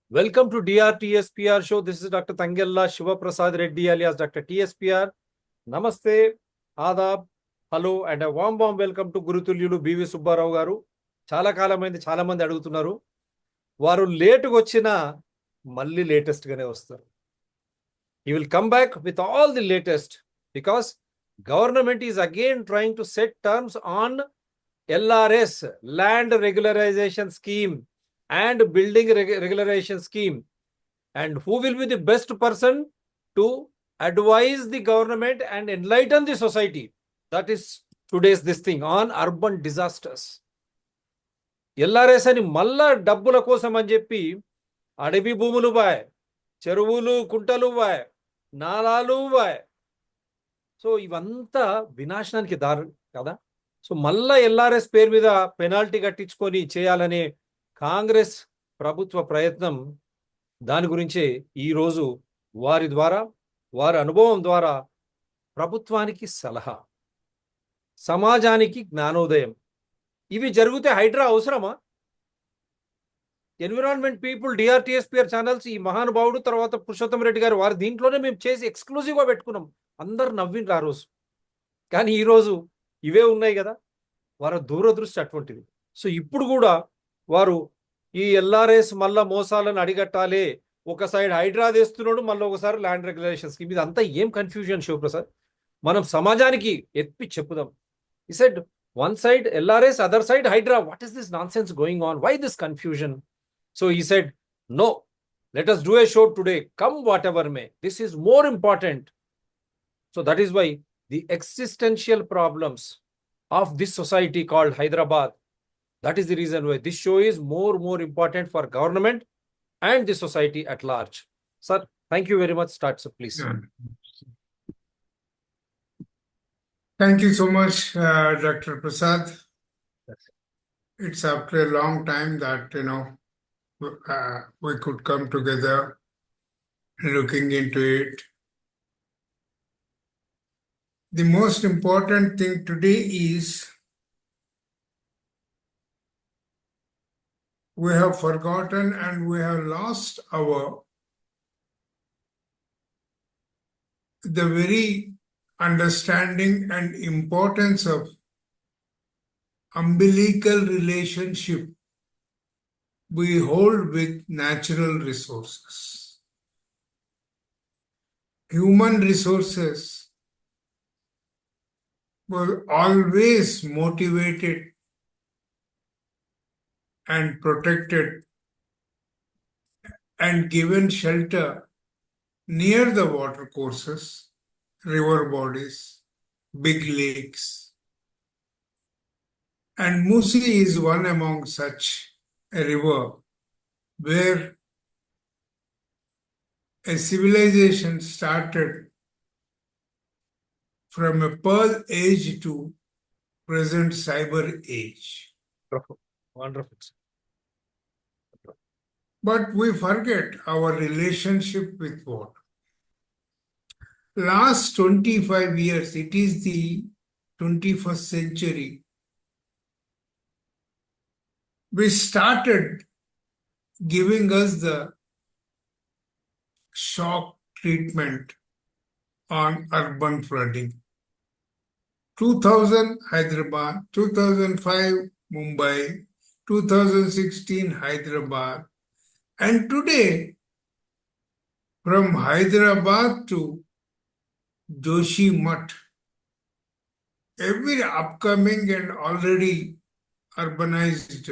Welcome to DRTSPR show. This is Dr. Tangella Shiva Prasad Reddy alias Dr. TSPR. Namaste, Adab, hello, and a warm welcome to Gurutulyulu BV Subbarao garu. చాలా కాలమైంది, చాలా మంది అడుగుతున్నారు. వారు లేటుగా వచ్చినా మళ్ళీ latest గానే వస్తారు. He will come back with all the latest because government is again trying to set terms on LRS, Land Regularization Scheme, and Building Regularization Scheme. And who will be the best person to advise the government and enlighten the society? That is today's this thing on urban disasters. LRS అని మళ్ళా డబ్బుల కోసం అని చెప్పి అడవి భూములు bye, చెరువులు కుంటలు బాయ్, నాలాలు బాయ్. సో ఇవంతా వినాశనానికి దారి కదా. సో మళ్ళా ఎల్ఆర్ఎస్ పేరు మీద పెనాల్టీ కట్టించుకొని చేయాలనే కాంగ్రెస్ ప్రభుత్వ ప్రయత్నం, దాని గురించే ఈరోజు వారి ద్వారా, వారి అనుభవం ద్వారా ప్రభుత్వానికి సలహా, సమాజానికి జ్ఞానోదయం. ఇవి జరిగితే హైడ్రా అవసరమా? ఎన్విరాన్మెంట్ పీపుల్, డిఆర్టీఎస్పీఆర్ ఛానల్స్, ఈ మహానుభావుడు తర్వాత పురుషోత్తం రెడ్డి గారు, వారి దీంట్లోనే మేము చేసి ఎక్స్క్లూజివ్గా పెట్టుకున్నాం. అందరు నవ్విండ్రు ఆ రోజు. కానీ ఈరోజు ఇవే ఉన్నాయి కదా, వారి దూరదృష్టి అటువంటిది. సో ఇప్పుడు కూడా వారు ఈ ఎల్ఆర్ఎస్ మళ్ళా మోసాలను అడిగట్టాలి, ఒక సైడ్ హైడ్రా తెస్తున్నాడు, మళ్ళీ ఒకసారి ల్యాండ్ రెగ్యులేషన్ స్కీమ్. ఇది అంతా ఏం కన్ఫ్యూజన్ శివప్రసాద్? మనం సమాజానికి ఎత్తి చెప్పుదాం. ఈ side one side LRS, other side Hydra. What is this nonsense going on? Why this confusion? So he said, no, let us do a show today, come whatever may. This is more important. So that is why the existential problems of this society called Hyderabad, that is the reason why this show is more important for government and the society at large. Sir, thank you very much. Start, sir, please. Yeah. Thank you so much, Dr. Prasad. It's after a long time that, we could come together looking into it. The most important thing today is we have forgotten and we have lost the very understanding and importance of umbilical relationship we hold with natural resources. Human resources were always motivated and protected and given shelter near the water courses, river bodies, big lakes. And Musi is one among such a river where a civilization started from a pearl age to present cyber age. Wonderful. But we forget our relationship with water. Last 25 years, it is the 21st century, we started giving us the shock treatment on urban flooding. 2000 Hyderabad, 2005 Mumbai, 2016 Hyderabad, and today from Hyderabad to Joshimath, every upcoming and already urbanized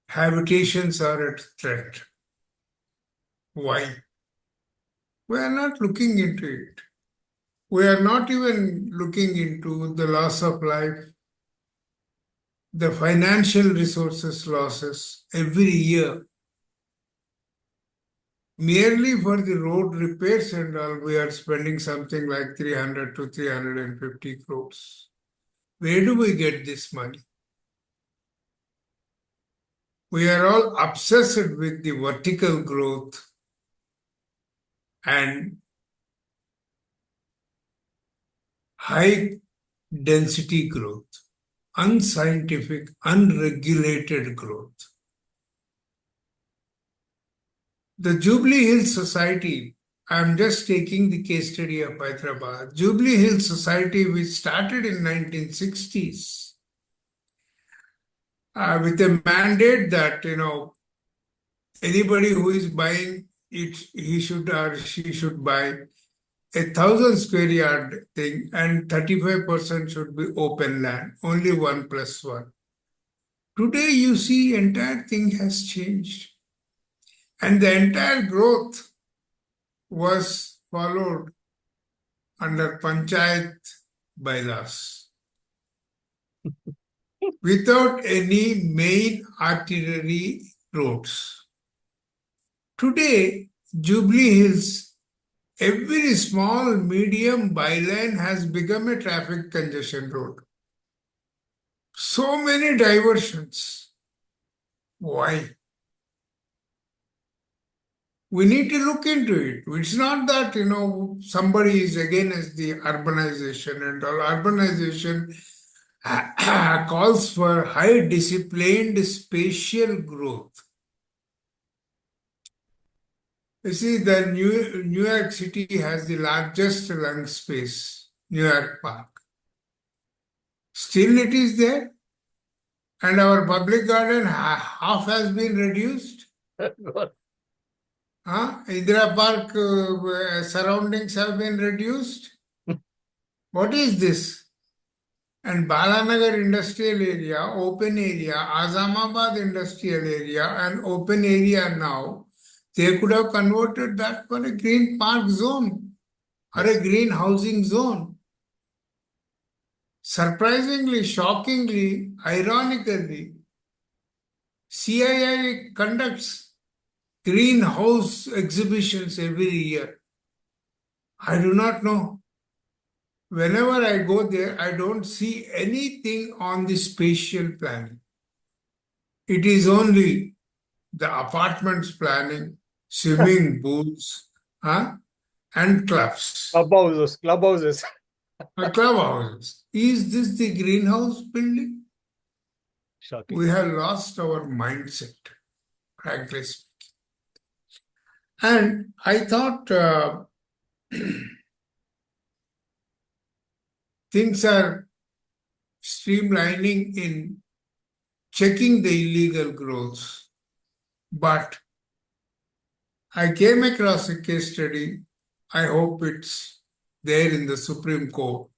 habitations are at threat. Why? We are not looking into it. We are not even looking into the loss of life, the financial resources losses every year. Merely for the road repairs and all, we are spending something like 300 to 350 crores. Where do we get this money? We are all obsessed with the vertical growth and high density growth, unscientific, unregulated growth. The Jubilee Hills Society, I'm just taking the case study of Hyderabad. Jubilee Hills Society, which started in 1960s, with a mandate that, anybody who is buying it, he should or she should buy 1,000 square yard thing, and 35% should be open land, only 1+1. Today, you see, entire thing has changed, and the entire growth was followed under panchayat bylaws without any main arterial roads. Today, Jubilee Hills, every small, medium byline has become a traffic congestion road. So many diversions. Why? We need to look into it. It's not that, somebody is against the urbanization and all. Urbanization calls for high disciplined spatial growth. You see, the New York City has the largest lung space, New York Park. Still it is there. And our public garden, half has been reduced. Indira Park surroundings have been reduced. What is this? And Balanagar industrial area, open area, Azamabad industrial area, and open area now, they could have converted that for a green park zone or a green housing zone. Surprisingly, shockingly, ironically, CII conducts greenhouse exhibitions every year. I do not know. Whenever I go there, I don't see anything on the spatial planning. It is only the apartments planning, swimming pools, and clubs. Clubhouses. Clubhouses. Is this the greenhouse building? Shocking. We have lost our mindset, frankly speaking. And I thought things are streamlining in checking the illegal growths. But I came across a case study, I hope it's there in the Supreme Court,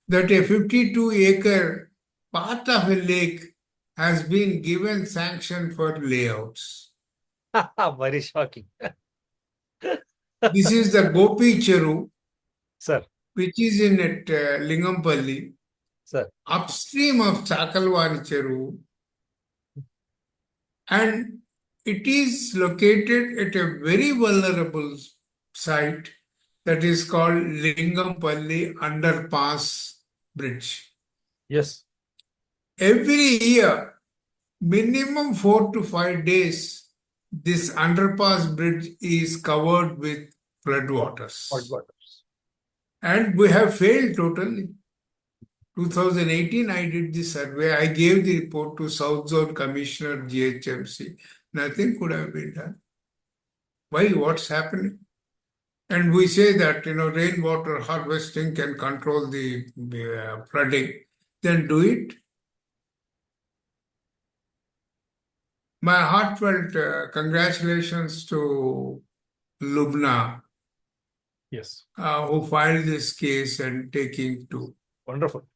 that a 52-acre part of a lake has been given sanction for layouts. Very shocking. This is the Gopi Cheru, Sir. which is in at Lingampalli, Sir. upstream of Chakalwani Cheru, and it is located at a very vulnerable site that is called Lingampalli Underpass Bridge. Yes. Every year, minimum 4 to 5 days, this underpass bridge is covered with floodwaters. And we have failed totally. 2018, I did the survey. I gave the report to South Zone Commissioner GHMC. Nothing could have been done. Why? What's happening? And we say that, rainwater harvesting can control the flooding. Then do it. My heartfelt congratulations to Lubna, Yes. who filed this case and taking to Wonderful.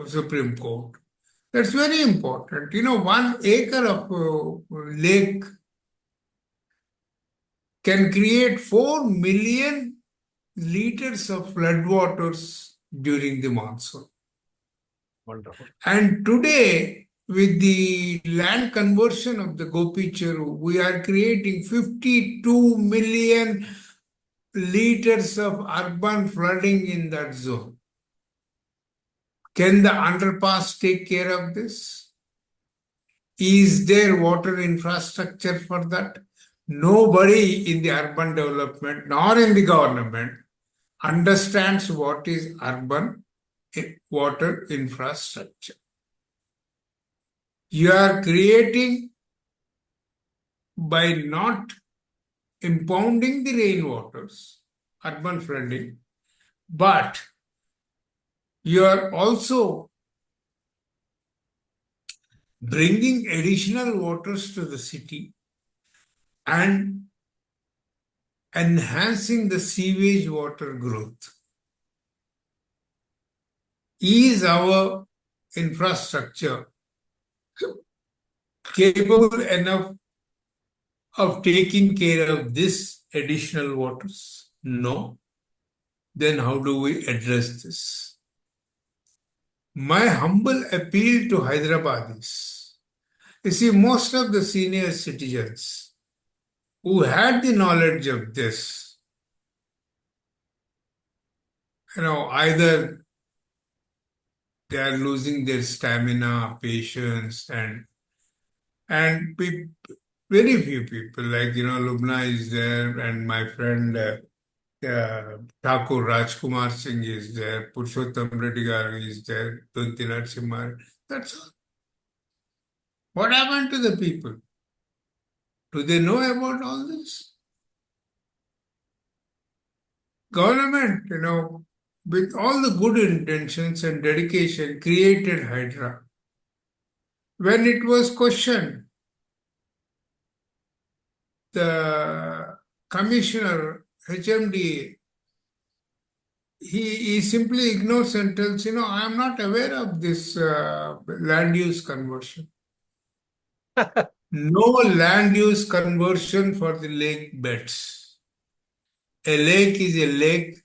Supreme Court. That's very important. 1 acre of lake can create 4 million liters of floodwaters during the monsoon. Wonderful. And today, with the land conversion of the Gopi Cheru, we are creating 52 million liters of urban flooding in that zone. Can the underpass take care of this? Is there water infrastructure for that? Nobody in the urban development nor in the government understands what is urban water infrastructure. You are creating by not impounding the rainwaters, urban flooding, but you are also bringing additional waters to the city and enhancing the sewage water growth. Is our infrastructure capable enough of taking care of this additional waters? No. Then how do we address this? My humble appeal to Hyderabadis, you see, most of the senior citizens who had the knowledge of this, either they are losing their stamina, patience, and very few people like Lubna is there, and my friend Thakur Rajkumar Singh is there, Purushottam Reddy Garu is there, Tunti Narasimha. That's all. What happened to the people? Do they know about all this? Government, with all the good intentions and dedication, created Hydra. When it was questioned, the commissioner, HMD, he simply ignores and tells, I am not aware of this land use conversion. No land use conversion for the lake beds. A lake is a lake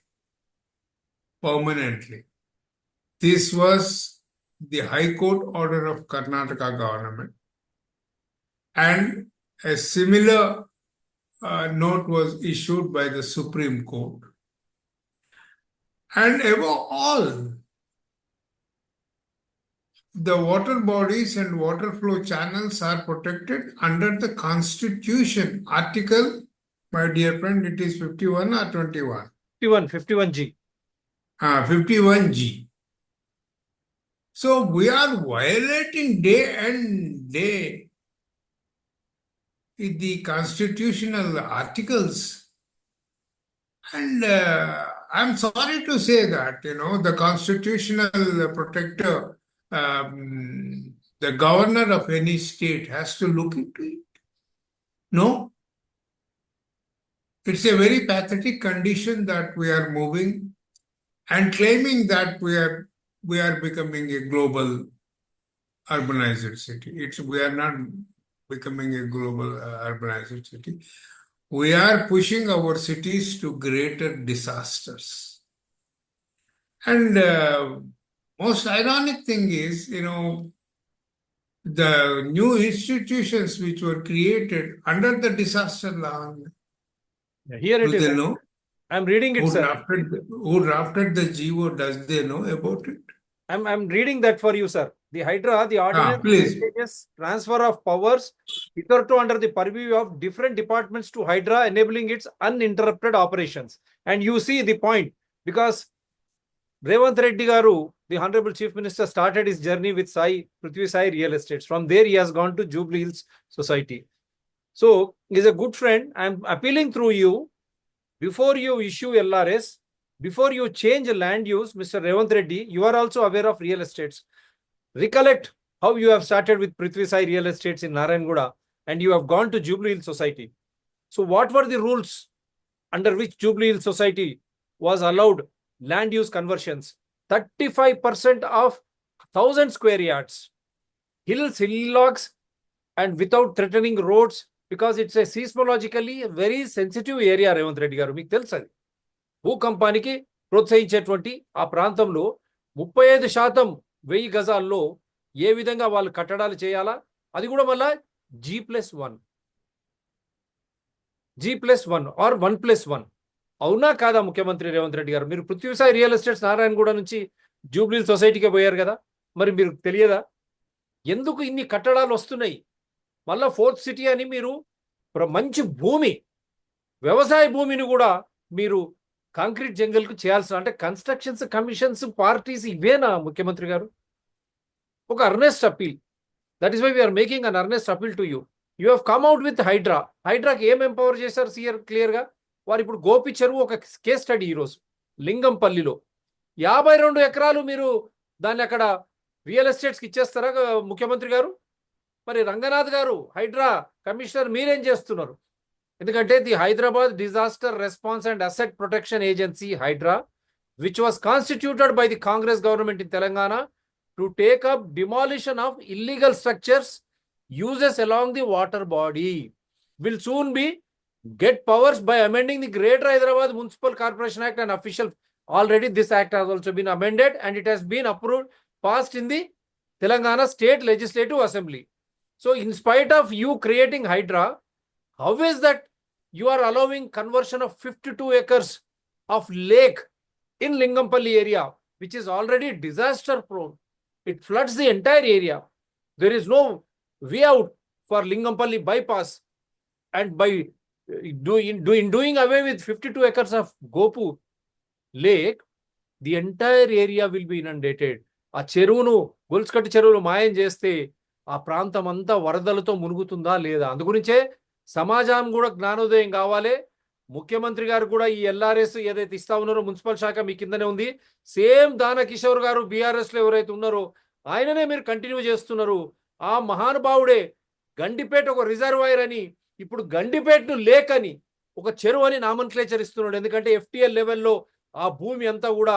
permanently. This was the High Court order of Karnataka government. And a similar note was issued by the Supreme Court. And above all, the water bodies and water flow channels are protected under the Constitution. Article, my dear friend, it is 51 or 21? 51G. 51G. So we are violating day and day the constitutional articles. And I'm sorry to say that, the constitutional protector, the governor of any state has to look into it. No? It's a very pathetic condition that we are moving and claiming that we are becoming a global urbanized city. We are not becoming a global urbanized city. We are pushing our cities to greater disasters. And most ironic thing is, the new institutions which were created under the disaster law. Here it Do is. they know? I'm reading it, sir. Who drafted the GO? Does they know about it? I'm reading that for you, sir. The Hydra, the ordinance Please. encourages transfer of powers hitherto under the purview of different departments to Hydra, enabling its uninterrupted operations. And you see the point, because Revant Reddy Garu, the Honorable Chief Minister, started his journey with Prithvi Sai Real Estates. From there, he has gone to Jubilee Hills Society. So, he's a good friend. I'm appealing through you, before you issue LRS, before you change land use, Mr. Revant Reddy, you are also aware of real estates. Recollect how you have started with Prithvi Sai Real Estates in Narayanguda and you have gone to Jubilee Hills Society. So what were the rules under which Jubilee Hills Society was allowed land use conversions? 35% of 1,000 square yards, hillocks, and without threatening roads, because it's a seismologically very sensitive area, Revant Reddy Garu. మీకు తెలుసు అది భూకంపానికి ప్రోత్సహించేటువంటి ఆ ప్రాంతంలో 35% 1000 గజాల్లో ఏ విధంగా వాళ్ళు కట్టడాలు చేయాలా, అది కూడా మళ్ళా G+1 ఆర్ 1+1. అవునా కాదా ముఖ్యమంత్రి రేవంత్ రెడ్డి గారు? మీరు పృథ్వీసాయి రియల్ ఎస్టేట్స్ నారాయణగూడ నుంచి జూబ్లీ సొసైటీకి పోయారు కదా, మరి మీరు తెలియదా ఎందుకు ఇన్ని కట్టడాలు వస్తున్నాయి? మళ్ళా 4th సిటీ అని మీరు మంచి భూమి, వ్యవసాయ భూమిని కూడా మీరు కాంక్రీట్ జంగల్కు చేయాల్సిన, అంటే కన్స్ట్రక్షన్స్ కమిషన్స్ పార్టీస్ ఇవేనా ముఖ్యమంత్రి గారు? ఒక earnest appeal, that is why we're making an earnest appeal to you. You have come out with హైడ్రాకి ఏం ఎంపవర్ చేశారు సిఆర్ క్లియర్గా? వారు ఇప్పుడు గోపి చెరువు ఒక కేస్ స్టడీ ఈరోజు లింగంపల్లిలో 52 ఎకరాలు మీరు దాన్ని అక్కడ రియల్ ఎస్టేట్స్కి ఇచ్చేస్తారా ముఖ్యమంత్రి గారు? మరి రంగనాథ్ గారు హైడ్రా కమిషనర్ మీరేం చేస్తున్నారు? ఎందుకంటే the Hyderabad disaster response and asset protection agency HYDRAA which was constituted by the Congress government in Telangana to take up demolition of illegal structures uses along the water body will soon be get powers by amending the Greater Hyderabad Municipal Corporation Act and official. Already this act has also been amended and it has been approved, passed in the Telangana State Legislative Assembly. So in spite of you creating Hydra, how is that you are allowing conversion of 52 acres of lake in Lingampalli area, which is already disaster prone? It floods the entire area. There is no way out for Lingampalli bypass, and by doing away with 52 acres of Gopu lake, the entire area will be inundated. ఆ చెరువును గొలుసుకట్టు చెరువును మాయం చేస్తే ఆ ప్రాంతం అంతా వరదలతో మునుగుతుందా లేదా? అందుగురించే సమాజం కూడా జ్ఞానోదయం కావాలి. ముఖ్యమంత్రి గారు కూడా ఈ ఎల్ఆర్ఎస్ ఏదైతే ఇస్తా ఉన్నారో మున్సిపల్ శాఖ మీ కిందనే ఉంది. సేమ్ దాన కిషోర్ గారు బీఆర్ఎస్ లో ఎవరైతే ఉన్నారో ఆయననే మీరు కంటిన్యూ చేస్తున్నారు. ఆ మహానుభావుడే గండిపేట ఒక రిజర్వాయర్ అని ఇప్పుడు గండిపేటను లేక్ అని ఒక చెరువు అని నామన్క్లేచర్ ఇస్తున్నాడు. ఎందుకంటే ఎఫ్టిఎల్ లెవెల్లో ఆ భూమి అంతా కూడా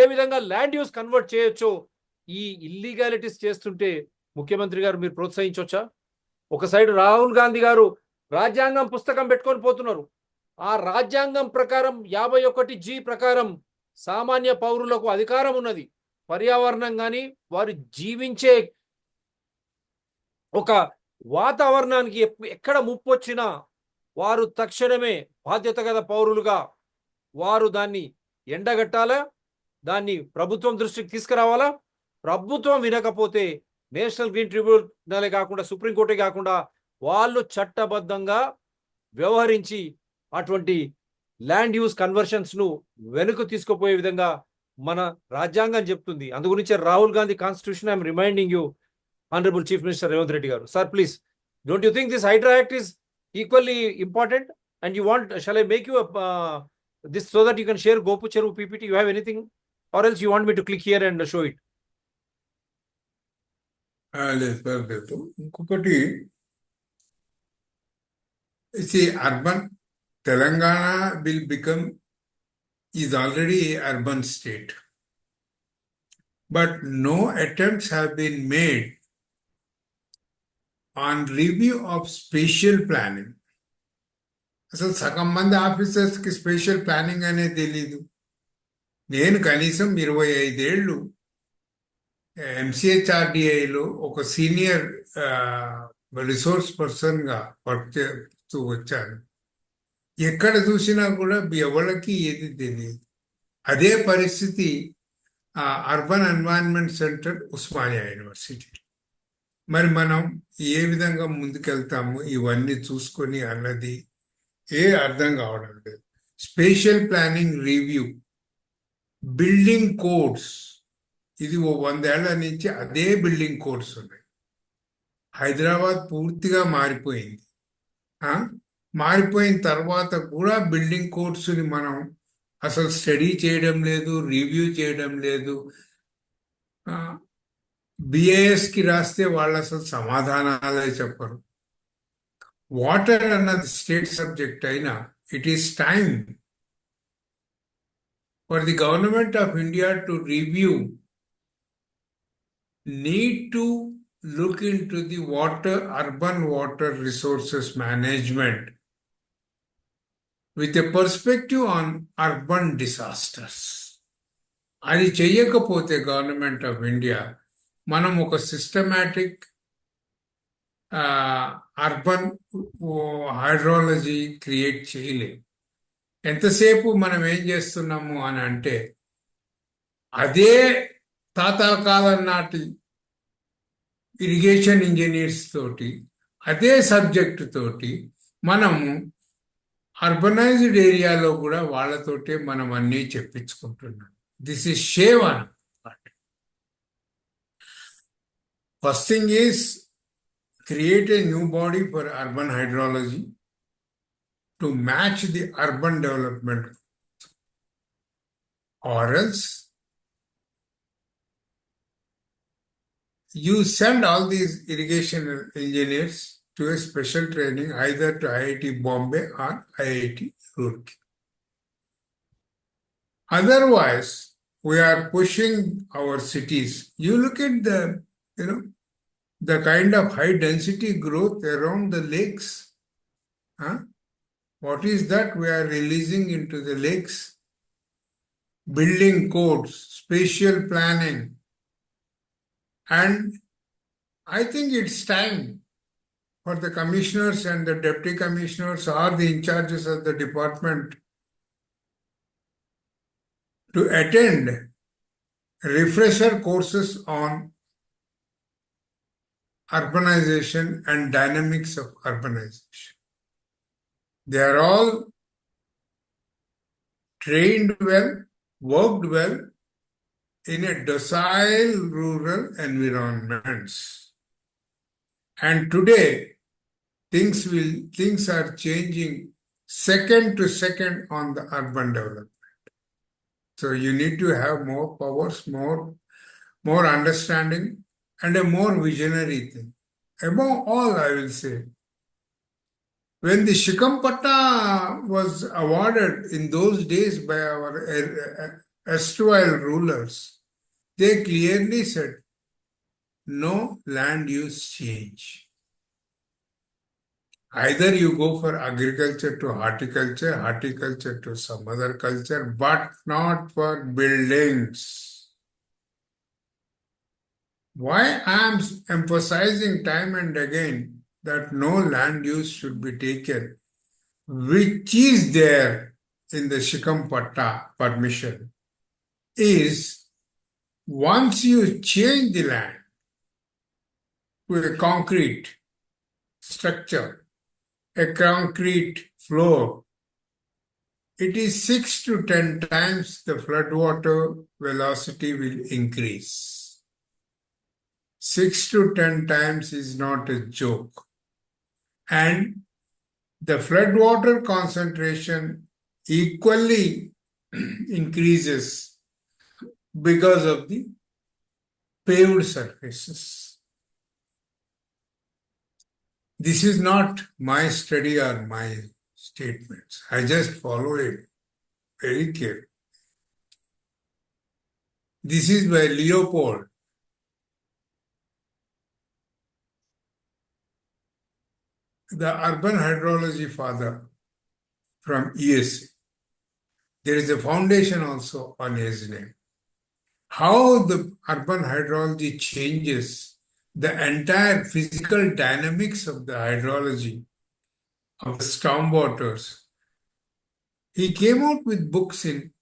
ఏ విధంగా ల్యాండ్ యూస్ కన్వర్ట్ చేయొచ్చో ఈ ఇల్లీగాలిటీస్ చేస్తుంటే ముఖ్యమంత్రి గారు మీరు ప్రోత్సహించవచ్చా? ఒక సైడ్ రాహుల్ గాంధీ గారు రాజ్యాంగం పుస్తకం పెట్టుకొని పోతున్నారు. ఆ రాజ్యాంగం ప్రకారం 51G ప్రకారం సామాన్య పౌరులకు అధికారం ఉన్నది. పర్యావరణం కానీ వారు జీవించే ఒక వాతావరణానికి ఎక్కడ ముప్పు వచ్చినా వారు తక్షణమే బాధ్యత గల పౌరులుగా వారు దాన్ని ఎండగట్టాలా, దాన్ని ప్రభుత్వం దృష్టికి తీసుకురావాలా. ప్రభుత్వం వినకపోతే నేషనల్ గ్రీన్ ట్రిబ్యునలే కాకుండా సుప్రీంకోర్టే కాకుండా వాళ్ళు చట్టబద్ధంగా వ్యవహరించి అటువంటి ల్యాండ్ యూస్ కన్వర్షన్స్ ను వెనుక తీసుకుపోయే విధంగా మన రాజ్యాంగం చెప్తుంది. అందుగురించి Rahul Gandhi constitution I'm reminding you, Honorable Chief Minister Revant Reddy Garu. Sir, please, don't you think this Hydra Act is equally important? And you want, shall I make you this so that you can share Gopu Cheru PPT? You have anything? Or else you want me to click here and show it? లేదు. ఇంకొకటి, see, urban Telangana will become, is already an urban state. But no attempts have been made on review of spatial planning. అసలు సగం మంది ఆఫీసర్స్కి special planning అనేది తెలీదు. నేను కనీసం 25 ఏళ్ళు ఎంసీహెచ్ఆర్డిఐలో ఒక సీనియర్ రిసోర్స్ పర్సన్గా వర్క్ చేస్తూ వచ్చాను. ఎక్కడ చూసినా కూడా ఎవరికి ఏది తెలియదు. అదే పరిస్థితి urban environment centre Osmania university. మరి మనం ఏ విధంగా ముందుకెళ్తాము ఇవన్నీ చూసుకొని అన్నది అర్థం కావడం లేదు. Spatial planning review, building codes, ఇది 100 ఏళ్ల నుంచి అదే బిల్డింగ్ కోడ్స్ ఉన్నాయి. హైదరాబాద్ పూర్తిగా మారిపోయింది. మారిపోయిన తర్వాత కూడా బిల్డింగ్ కోడ్స్ని మనం అసలు స్టడీ చేయడం లేదు, రివ్యూ చేయడం లేదు. బిఏఎస్కి రాస్తే వాళ్ళు అసలు సమాధానాలే చెప్పరు. వాటర్ అన్నది స్టేట్ సబ్జెక్ట్ అయినా it is time for the government of India to review, need to look into the urban water resources management with a perspective on urban disasters. అది చెయ్యకపోతే గవర్నమెంట్ ఆఫ్ ఇండియా మనం ఒక systematic urban hydrology create చేయలేం. ఎంతసేపు మనం ఏం చేస్తున్నాము అని అంటే అదే తాతల కాలం నాటి ఇరిగేషన్ ఇంజనీర్స్ తోటి అదే సబ్జెక్టు తోటి మనము అర్బనైజ్డ్ ఏరియాలో కూడా వాళ్ళతోటే మనం అన్నీ చెప్పించుకుంటున్నాం. దిస్ ఈజ్ షేమ్ అన్నమాట. First thing is create a new body for urban hydrology to match the urban development, or else you send all these irrigation engineers to a special training either to IIT Bombay or IIT Roorkee. Otherwise, we are pushing our cities. You look at you know, the kind of high density growth around the lakes. Huh? What is that we are releasing into the lakes? Building codes, spatial planning. And I think it's time for the commissioners and the deputy commissioners or the in charges of the department to attend refresher courses on urbanization and dynamics of urbanization. They are all trained well, worked well in a docile rural environments. And today, things are changing second to second on the urban development. So you need to have more powers, more understanding, and a more visionary thing. Above all, I will say, when the Shikampatta was awarded in those days by our erstwhile rulers, they clearly said, no land use change. Either you go for agriculture to horticulture, horticulture to some other culture, but not for buildings. Why I am emphasizing time and again that no land use should be taken, which is there in the Shikampatta permission, is once you change the land to a concrete structure, a concrete floor, it is 6 to 10 times the floodwater velocity will increase. 6 to 10 times is not a joke. And the floodwater concentration equally increases because of the paved surfaces. This is not my study or my statements. I just follow it very carefully. This is by Leopold. The urban hydrology father from ESA. There is a foundation also on his name. How the urban hydrology changes the entire physical dynamics of the hydrology of the stormwaters. He came out with books in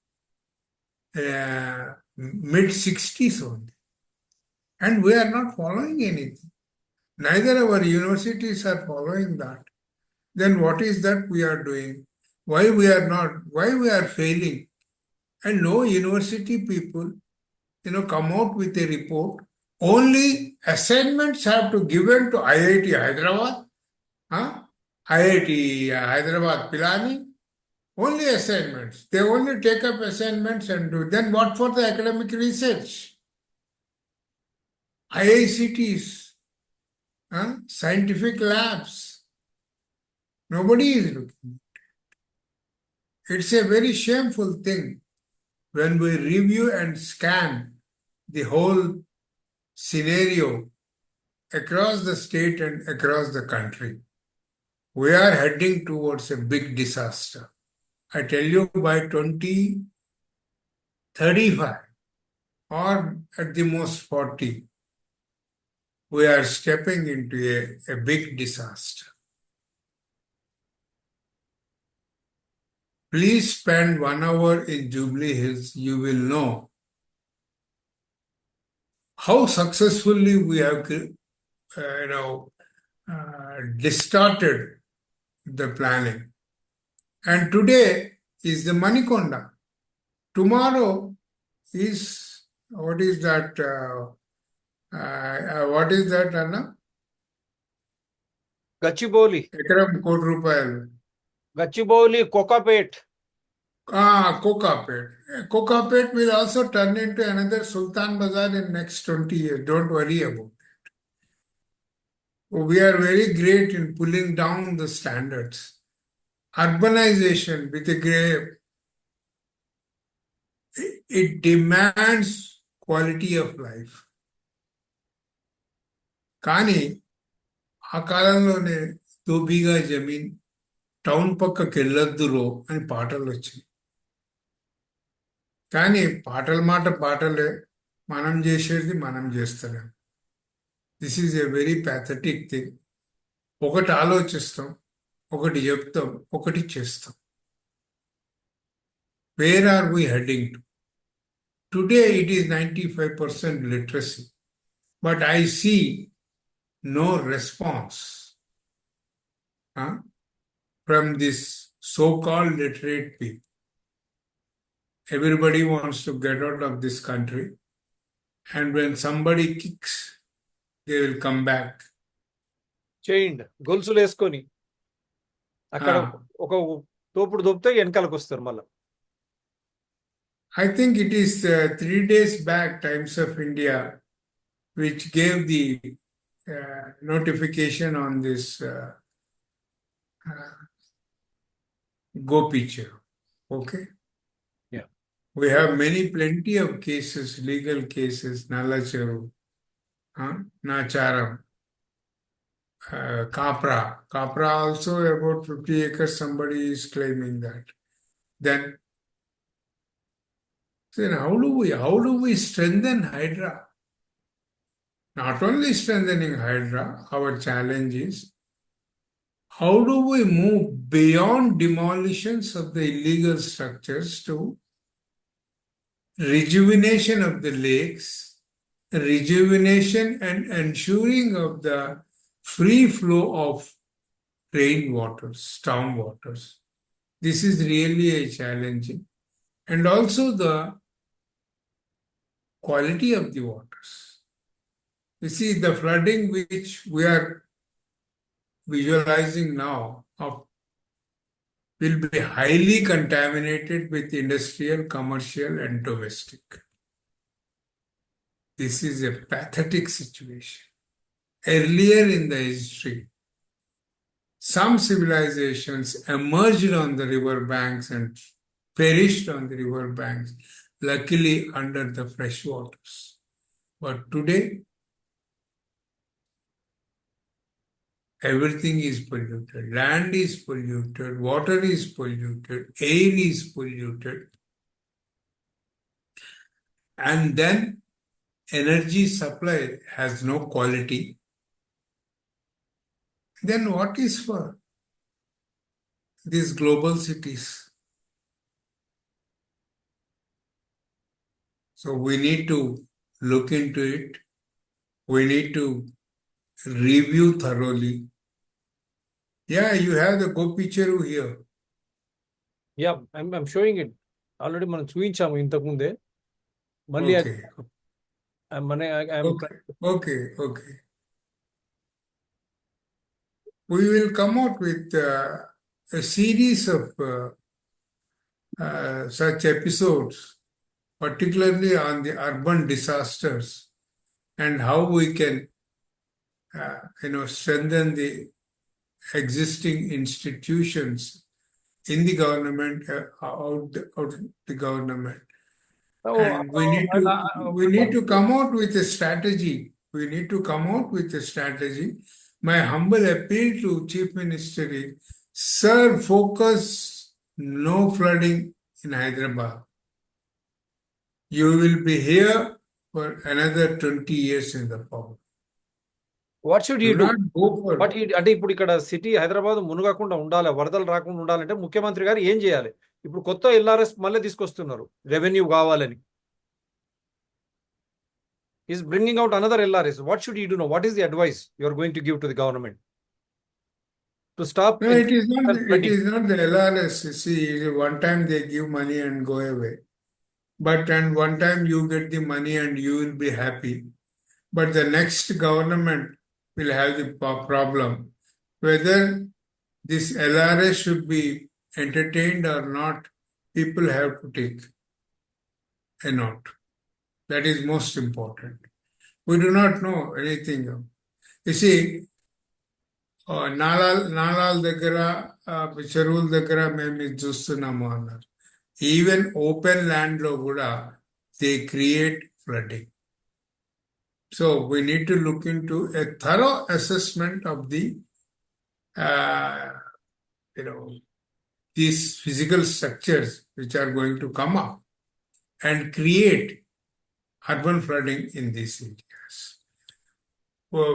mid-60s only. And we are not following anything. Neither our universities are following that. Then what is that we are doing? Why we are failing? And no university people, come out with a report. Only assignments have to given to IIT Hyderabad, IIT Hyderabad Pilani. Only assignments. They only take up assignments and do. Then what for the academic research? IICTs, scientific labs. Nobody is looking. It's a very shameful thing when we review and scan the whole scenario across the state and across the country. We are heading towards a big disaster. I tell you, by 2035 or at the most 40, we are stepping into a big disaster. Please spend 1 hour in Jubilee Hills. You will know how successfully we have, distorted the planning. And today is the Manikonda. Tomorrow is, what is that, Anna? Gachibowli. ఎకరం కోటి రూపాయలు. Gachibowli, Kokapet. Kokapet. Kokapet will also turn into another Sultan Bazaar in next 20 years. Don't worry about it. We are very great in pulling down the standards. Urbanization with a grave, it demands quality of life. కానీ ఆ కాలంలోనే దోబీగా Zameen town పక్కకి వెళ్ళొద్దురో అని పాటలు వచ్చాయి. కానీ పాటల మాట పాటలే, మనం చేసేది మనం చేస్తలేం. This is a very pathetic thing. ఒకటి ఆలోచిస్తాం, ఒకటి చెప్తాం, ఒకటి చేస్తాం. Where are we heading to? Today it is 95% literacy, but I see no response from this so-called literate people. Everybody wants to get out of this country, and when somebody kicks, they will come back. చేయండి గొలుసులు వేసుకొని అక్కడ ఒక తోపుడు దొబ్బితే వెనకాలకు వస్తారు మళ్ళీ. I think it is 3 days back, Times of India, which gave the notification on this go picture. Okay. Yeah. We have plenty of cases, legal cases, Nalacharu, Nacharam, Kapra. Kapra also about 50 acres, somebody is claiming that. Then how do we strengthen Hydra? Not only strengthening Hydra, our challenge is how do we move beyond demolitions of the illegal structures to rejuvenation of the lakes, rejuvenation and ensuring of the free flow of rainwaters, storm waters. This is really a challenging. And also the quality of the waters. You see, the flooding which we are visualizing now will be highly contaminated with industrial, commercial, and domestic. This is a pathetic situation. Earlier in the history, some civilizations emerged on the river banks and perished on the river banks, luckily under the fresh waters. But today, everything is polluted. Land is polluted. Water is polluted. Air is polluted. And then energy supply has no quality. Then what is for these global cities? So we need to look into it. We need to review thoroughly. Yeah, you have the go picture here. Yeah I'm showing it. Already మనం చూపించాము ఇంతకు ముందే. మళ్ళీ Okay. Okay. We will come out with a series of such episodes, particularly on the urban disasters and how we can, strengthen the existing institutions in the government, out the government. And we need to come out with a strategy. We need to come out with a strategy. My humble appeal to Chief Minister is, sir, focus no flooding in Hyderabad. You will be here for another 20 years in the power. What should you Do do? not go for but అంటే ఇప్పుడు ఇక్కడ city Hyderabad మునగకుండా ఉండాలి, వరదలు రాకుండా ఉండాలంటే ముఖ్యమంత్రి గారు ఏం చేయాలి? ఇప్పుడు కొత్త ఎల్ఆర్ఎస్ మళ్ళీ తీసుకొస్తున్నారు రెవెన్యూ కావాలని. Is bringing out another LRS. What should you do no? What is the advice you are going to give to the government to stop? No, it is not the LRS. You see, one time they give money and go away. And one time you get the money and you will be happy. But the next government will have the problem. whether this LRS should be entertained or not, people have to take a note. That is most important. We do not know anything. You see, నాళాల దగ్గర చెరువుల దగ్గర మేము ఇది చూస్తున్నాము అన్నారు. Even open land లో కూడా they create flooding. So we need to look in to a thorough assessment of the these physical structures which are going to come up and create urban flooding in these areas. Well,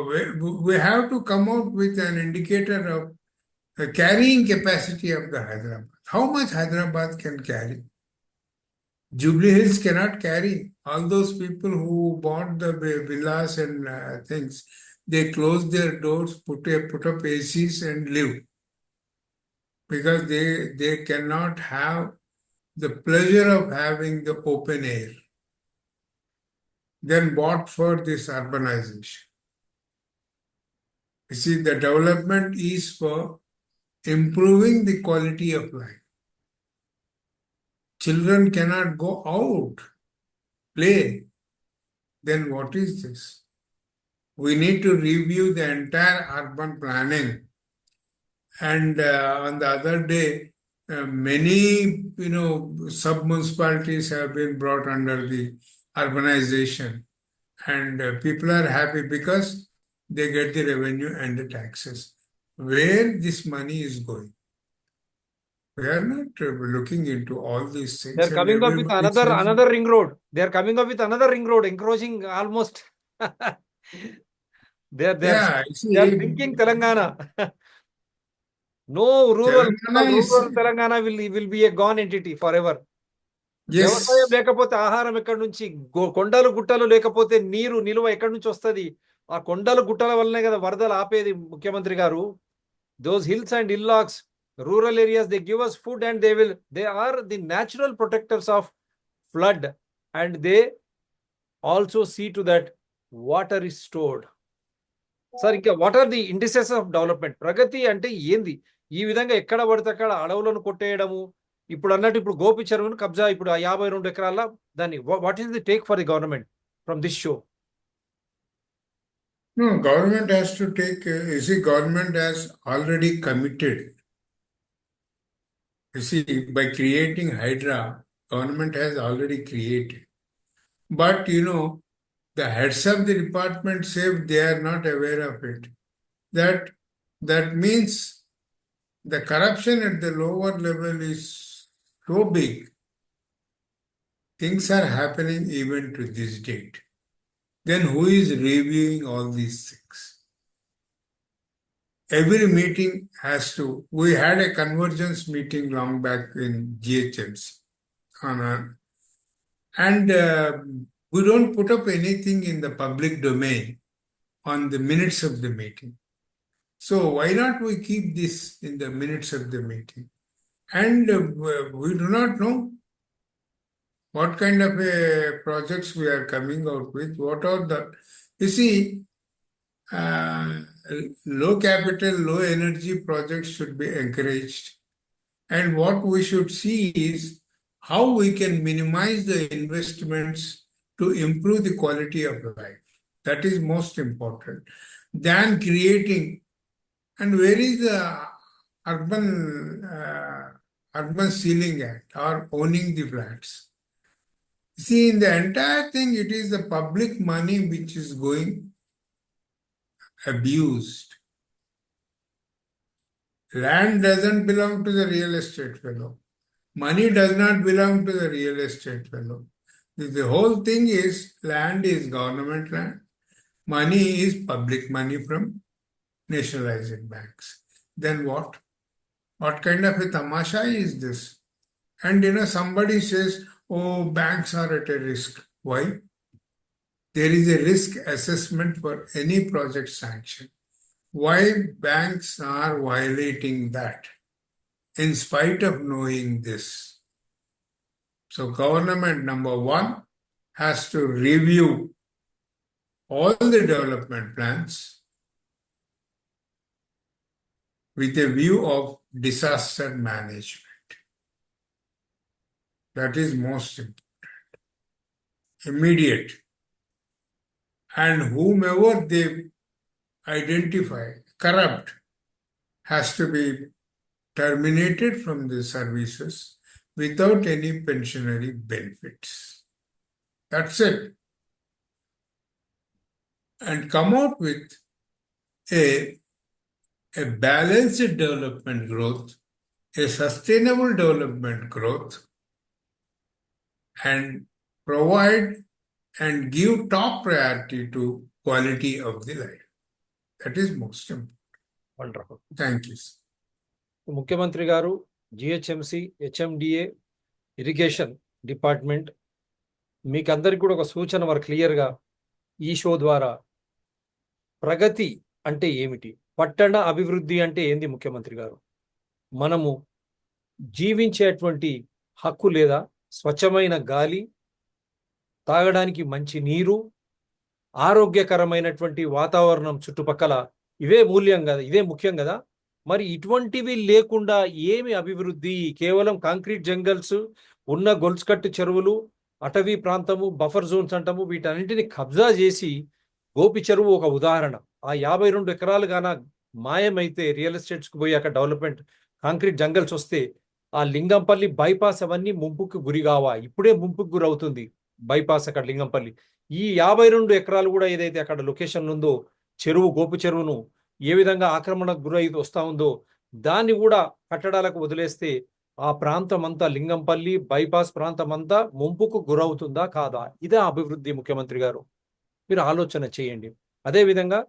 we have to come out with an indicator of the carrying capacity of the Hyderabad. How much Hyderabad can carry? Jubilee Hills cannot carry. All those people who bought the villas and things, they closed their doors, put up ACs and live. Because they cannot have the pleasure of having the open air. Then bought for this urbanization. You see, the development is for improving the quality of life. Children cannot go out, play. Then what is this? We need to review the entire urban planning. And on the other day, many, sub-municipalities have been brought under the urbanization. And people are happy because they get the revenue and the taxes. Where this money is going? We are not looking into all these things. They're coming up with another ring road. They're coming up with another ring road, encroaching almost. They're thinking Telangana. No rural Telangana will be a gone entity forever. వ్యవసాయం లేకపోతే ఆహారం ఎక్కడి నుంచి, కొండలు గుట్టలు లేకపోతే నీరు నిలువ ఎక్కడి నుంచి వస్తుంది? ఆ కొండలు గుట్టల వల్లనే కదా వరదలు ఆపేది ముఖ్యమంత్రి గారు. Those hills and hillocks, rural areas, they give us food and they are the natural protectors of flood, and they also see to that water is stored. Sir, ఇంకా what are the indices of development? ప్రగతి అంటే ఏంది? ఈ విధంగా ఎక్కడ పడితే అక్కడ అడవులను కొట్టేయడము, ఇప్పుడు అన్నట్టు ఇప్పుడు గోపి చెరువును కబ్జా, ఇప్పుడు 52 ఎకరాల దాన్ని, what is the take for the government from this show? No, government has to take, you see, government has already committed. You see, by creating Hydra, government has already created. But, the heads of the department say they are not aware of it. That means the corruption at the lower level is so big. Things are happening even to this date. Then who is reviewing all these things? Every meeting has to. We had a convergence meeting long back in GHMC. And we don't put up anything in the public domain on the minutes of the meeting. So why not we keep this in the minutes of the meeting? And we do not know what kind of projects we are coming out with. What are the, you see, low capital, low energy projects should be encouraged. And what we should see is how we can minimize the investments to improve the quality of life. That is most important than creating. And where is the urban ceiling act or owning the flats? See, in the entire thing, it is the public money which is going abused. Land doesn't belong to the real estate fellow. Money does not belong to the real estate fellow. The whole thing is land is government land. Money is public money from nationalized banks. Then what? What kind of a tamasha is this? And somebody says, oh, banks are at a risk. Why? There is a risk assessment for any project sanction. Why banks are violating that in spite of knowing this? So government, number one, has to review all the development plans with a view of disaster management. That is most immediate. And whomever they identify corrupt has to be terminated from the services without any pensionary benefits. That's it. And come out with a balanced development growth, a sustainable development growth, and provide and give top priority to quality of the life. That is most important. Wonderful. Thank you. ముఖ్యమంత్రి గారు GHMC, HMDA, irrigation department మీకు అందరికి కూడా ఒక సూచన వారు క్లియర్గా ఈ షో ద్వారా ప్రగతి అంటే ఏమిటి, పట్టణ అభివృద్ధి అంటే ఏంది ముఖ్యమంత్రి గారు, మనము జీవించేటువంటి హక్కు లేదా స్వచ్ఛమైన గాలి, తాగడానికి మంచి నీరు, ఆరోగ్యకరమైనటువంటి వాతావరణం చుట్టుపక్కల ఇవే మూల్యం కదా, ఇదే ముఖ్యం కదా. మరి ఇటువంటివి లేకుండా ఏమి అభివృద్ధి? కేవలం కాంక్రీట్ జంగల్స్, ఉన్న గొలుసుకట్టు చెరువులు, అటవీ ప్రాంతము, బఫర్ జోన్స్ అంటాము, వీటన్నింటిని కబ్జా చేసి గోపి చెరువు ఒక ఉదాహరణ. ఆ 52 ఎకరాలు గాన మాయమైతే రియల్ ఎస్టేట్స్కి పోయి అక్కడ డెవలప్మెంట్ కాంక్రీట్ జంగల్స్ వస్తే ఆ లింగంపల్లి బైపాస్ అవన్నీ ముంపుకు గురి కావా? ఇప్పుడే ముంపుకు గురవుతుంది బైపాస్ అక్కడ లింగంపల్లి. ఈ 52 ఎకరాలు కూడా ఏదైతే అక్కడ లొకేషన్ ఉందో చెరువు, గోపు చెరువును ఏ విధంగా ఆక్రమణకు గురై వస్తూ ఉందో దాన్ని కూడా కట్టడాలకు వదిలేస్తే ఆ ప్రాంతం అంతా, లింగంపల్లి బైపాస్ ప్రాంతం అంతా ముంపుకు గురవుతుందా కాదా? ఇదే అభివృద్ధి ముఖ్యమంత్రి గారు. మీరు ఆలోచన చేయండి. అదేవిధంగా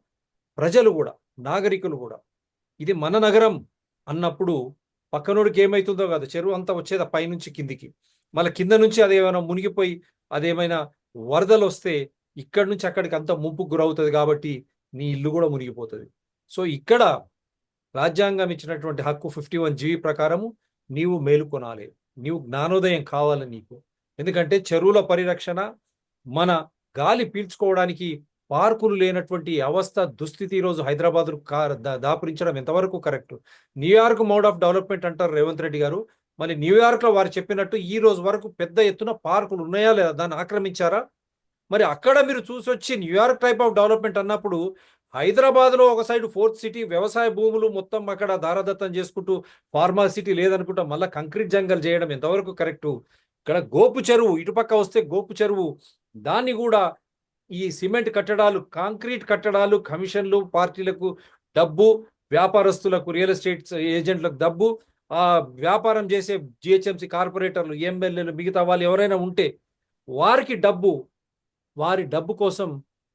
ప్రజలు కూడా, నాగరికులు కూడా ఇది మన నగరం అన్నప్పుడు పక్కనోడికి ఏమవుతుందో కాదు, చెరువు అంతా వచ్చేది పైనుంచి కిందికి, మళ్ళీ కింద నుంచి అదేమైనా మునిగిపోయి అదేమైనా వరదలు వస్తే ఇక్కడి నుంచి అక్కడికి అంతా ముంపుకు గురవుతుంది కాబట్టి నీ ఇల్లు కూడా మునిగిపోతుంది. సో ఇక్కడ రాజ్యాంగం ఇచ్చినటువంటి హక్కు 51G ప్రకారము నీవు మేలుకొనాలి, నీవు జ్ఞానోదయం కావాలి నీకు. ఎందుకంటే చెరువుల పరిరక్షణ, మన గాలి పీల్చుకోవడానికి పార్కులు లేనటువంటి అవస్థ, దుస్థితి ఈరోజు హైదరాబాద్కు దాపురించడం ఎంతవరకు correct? New York mode of development అంటారు రేవంత్ రెడ్డి గారు. మరి న్యూయార్క్లో వారు చెప్పినట్టు ఈ రోజు వరకు పెద్ద ఎత్తున పార్కులు ఉన్నాయా లేదా? దాన్ని ఆక్రమించారా? మరి అక్కడ మీరు చూసి వచ్చి న్యూయార్క్ టైప్ ఆఫ్ డెవలప్మెంట్ అన్నప్పుడు హైదరాబాద్లో ఒక సైడ్ ఫోర్త్ సిటీ, వ్యవసాయ భూములు మొత్తం అక్కడ దారదత్తం చేసుకుంటూ ఫార్మా సిటీ లేదనుకుంటా మళ్ళీ కంక్రీట్ జంగల్ చేయడం ఎంతవరకు కరెక్టు? ఇక్కడ గోపు చెరువు ఇటుపక్క వస్తే గోపు చెరువు, దాన్ని కూడా ఈ సిమెంట్ కట్టడాలు, కాంక్రీట్ కట్టడాలు, కమిషన్లు, పార్టీలకు డబ్బు, వ్యాపారస్తులకు, రియల్ ఎస్టేట్ ఏజెంట్లకు డబ్బు, ఆ వ్యాపారం చేసే జిహెచ్ఎంసీ కార్పొరేటర్లు, ఎమ్మెల్యేలు, మిగతా వాళ్ళు ఎవరైనా ఉంటే వారికి డబ్బు, వారి డబ్బు కోసం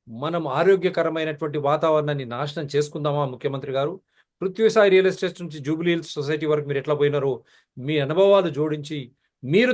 మనం ఆరోగ్యకరమైనటువంటి వాతావరణాన్ని నాశనం చేసుకుందామా ముఖ్యమంత్రి గారు? పృథ్వీసాయి రియల్ ఎస్టేట్ నుంచి జూబ్లీ హిల్స్ సొసైటీ వరకు మీరు ఎట్లా పోయినారో మీ అనుభవాలు జోడించి మీరు